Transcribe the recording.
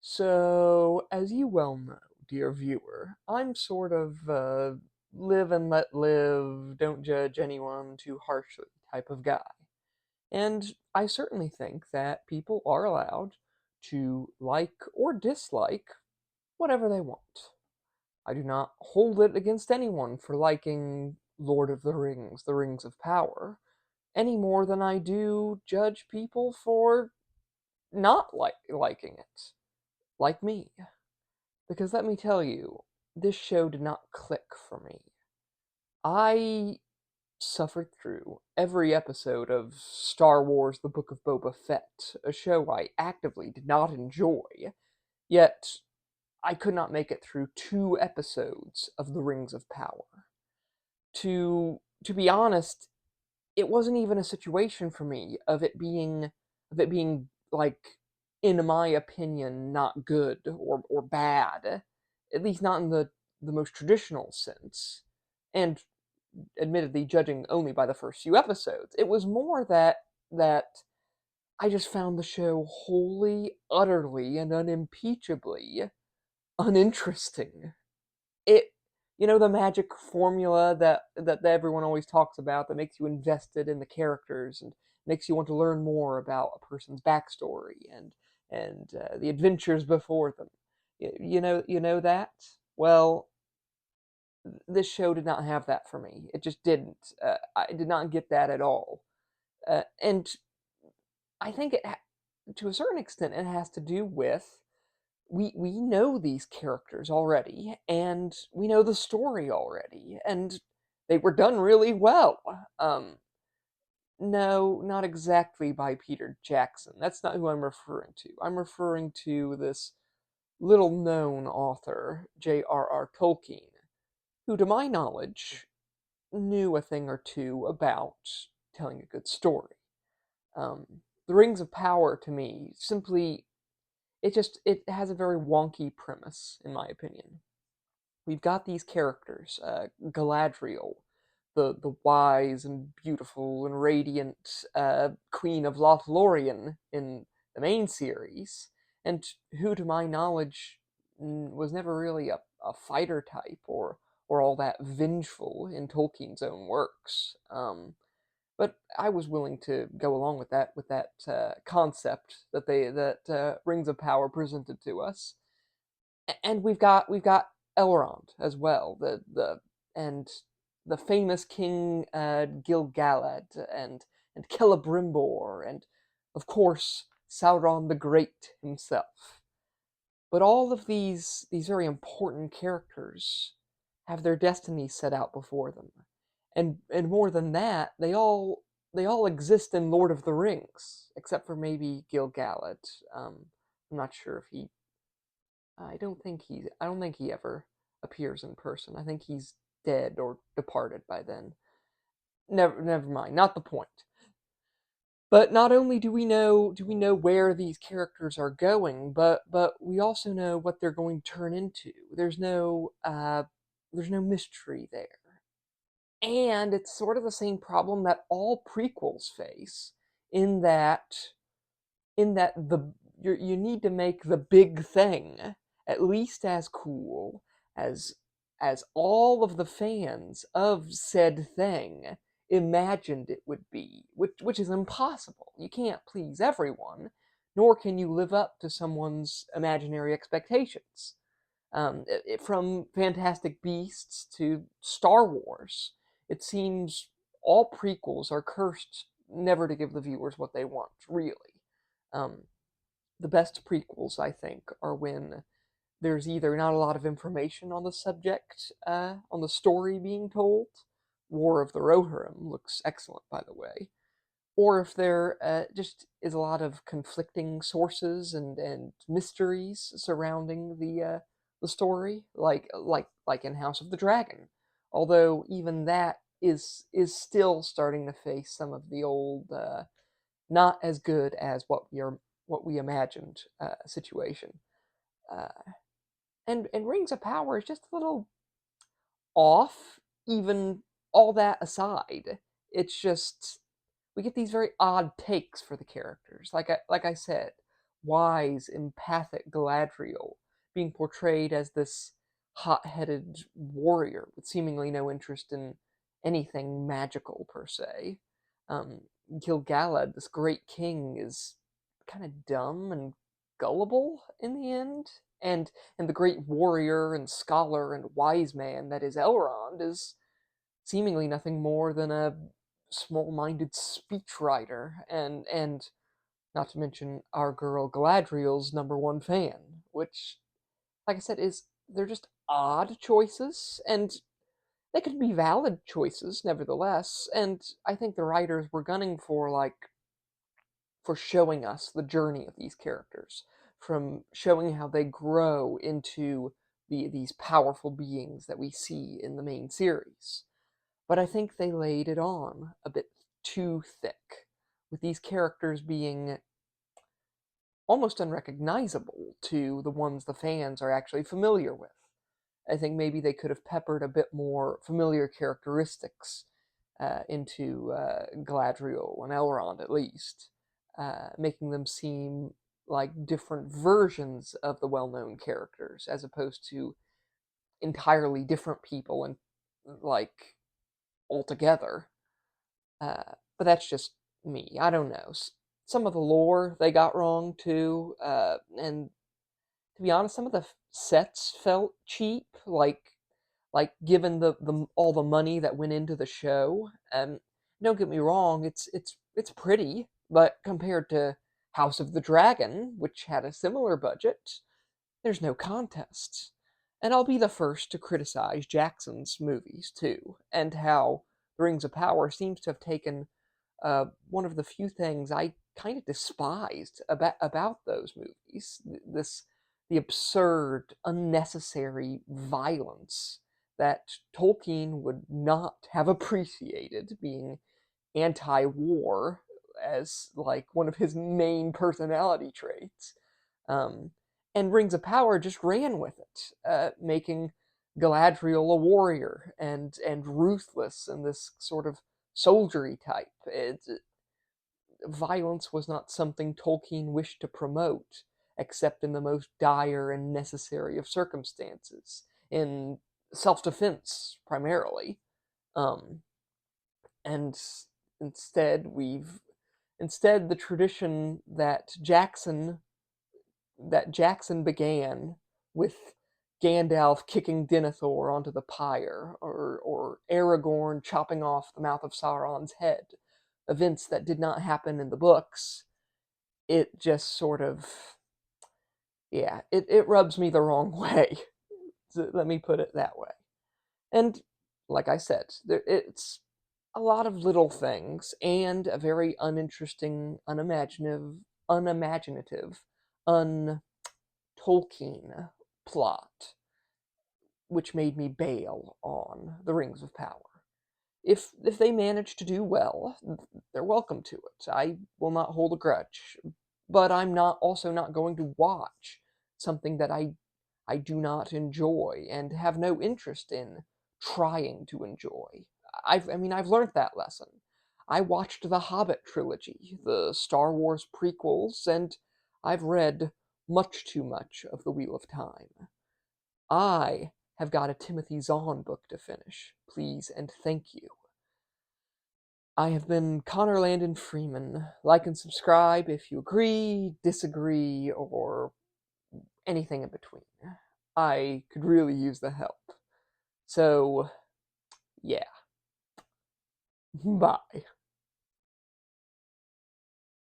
So, as you well know, dear viewer, I'm sort of live and let live, don't judge anyone too harshly type of guy. And I certainly think that people are allowed to like or dislike whatever they want. I do not hold it against anyone for liking Lord of the Rings of Power, any more than I do judge people for not liking it, like me. Because let me tell you, this show did not click for me. I suffered through every episode of Star Wars The Book of Boba Fett, a show I actively did not enjoy, yet I could not make it through 2 episodes of The Rings of Power. To be honest, it wasn't even a situation for me of it being like, in my opinion, not good or bad, at least not in the most traditional sense. And admittedly, judging only by the first few episodes, it was more that I just found the show wholly, utterly, and unimpeachably uninteresting. It the magic formula that everyone always talks about, that makes you invested in the characters and makes you want to learn more about a person's backstory and the adventures before them. You know that. Well, this show did not have that for me. It just didn't. I did not get that at all. And I think to a certain extent, it has to do with we know these characters already, and we know the story already, and they were done really well. No, not exactly by Peter Jackson. That's not who I'm referring to. I'm referring to this little known author, J.R.R. Tolkien, who, to my knowledge, knew a thing or two about telling a good story. The Rings of Power, to me, simply it has a very wonky premise, in my opinion. We've got these characters, Galadriel, the wise and beautiful and radiant Queen of Lothlorien in the main series, and who, to my knowledge, was never really a fighter type or all that vengeful in Tolkien's own works. But I was willing to go along with that concept that Rings of Power presented to us, and we've got Elrond as well, and the famous King Gil-galad and Celebrimbor, and of course Sauron the Great himself. But all of these very important characters have their destiny set out before them, and more than that, they all exist in Lord of the Rings, except for maybe Gil-galad. I'm not sure if he I don't think he ever appears in person. I think he's dead or departed by then. Never mind, not the point. But not only do we know where these characters are going, but we also know what they're going to turn into. There's no mystery there. And it's sort of the same problem that all prequels face, in that you need to make the big thing at least as cool as all of the fans of said thing imagined it would be, which is impossible. You can't please everyone, nor can you live up to someone's imaginary expectations. From Fantastic Beasts to Star Wars, it seems all prequels are cursed never to give the viewers what they want, really. Um, the best prequels, I think, are when there's either not a lot of information on the subject, on the story being told. War of the Rohirrim looks excellent, by the way. Or if there just is a lot of conflicting sources and mysteries surrounding the story, like in House of the Dragon. Although even that is still starting to face some of the old not as good as what we imagined situation. Uh, and Rings of Power is just a little off. Even all that aside, it's just we get these very odd takes for the characters. Like I said, wise, empathic Galadriel being portrayed as this hot-headed warrior with seemingly no interest in anything magical per se. Um, Gil-galad, this great king, is kind of dumb and gullible in the end, and the great warrior and scholar and wise man that is Elrond is seemingly nothing more than a small-minded speechwriter, and not to mention our girl Galadriel's number one fan, which, like I said, is they're just odd choices, and they could be valid choices nevertheless. And I think the writers were gunning for showing us the journey of these characters, from showing how they grow into these powerful beings that we see in the main series. But I think they laid it on a bit too thick, with these characters being almost unrecognizable to the ones the fans are actually familiar with. I think maybe they could have peppered a bit more familiar characteristics into Galadriel and Elrond, at least, making them seem like different versions of the well known characters, as opposed to entirely different people and like altogether. But that's just me. I don't know. Some of the lore they got wrong too, and to be honest, some of the sets felt cheap. Like given the all the money that went into the show. Don't get me wrong, it's pretty, but compared to House of the Dragon, which had a similar budget, there's no contest. And I'll be the first to criticize Jackson's movies too, and how The Rings of Power seems to have taken one of the few things I kind of despised about those movies. The absurd, unnecessary violence that Tolkien would not have appreciated, being anti-war as like one of his main personality traits. Um, and Rings of Power just ran with it, making Galadriel a warrior and ruthless and this sort of soldiery type. Violence was not something Tolkien wished to promote, except in the most dire and necessary of circumstances, in self-defense primarily. Um, and instead the tradition that Jackson began with Gandalf kicking Denethor onto the pyre, or Aragorn chopping off the mouth of Sauron's head, events that did not happen in the books. It just sort of, yeah, it rubs me the wrong way. Let me put it that way. And like I said, it's a lot of little things and a very uninteresting, unimaginative, un Tolkien plot, which made me bail on The Rings of Power. If they manage to do well, they're welcome to it. I will not hold a grudge, but I'm not also not going to watch something that I do not enjoy and have no interest in trying to enjoy. I've learned that lesson. I watched the Hobbit trilogy, the Star Wars prequels, and I've read much too much of The Wheel of Time. I have got a Timothy Zahn book to finish. Please and thank you. I have been Connor Landon Freeman. Like and subscribe if you agree, disagree, or anything in between. I could really use the help. So, yeah. Bye.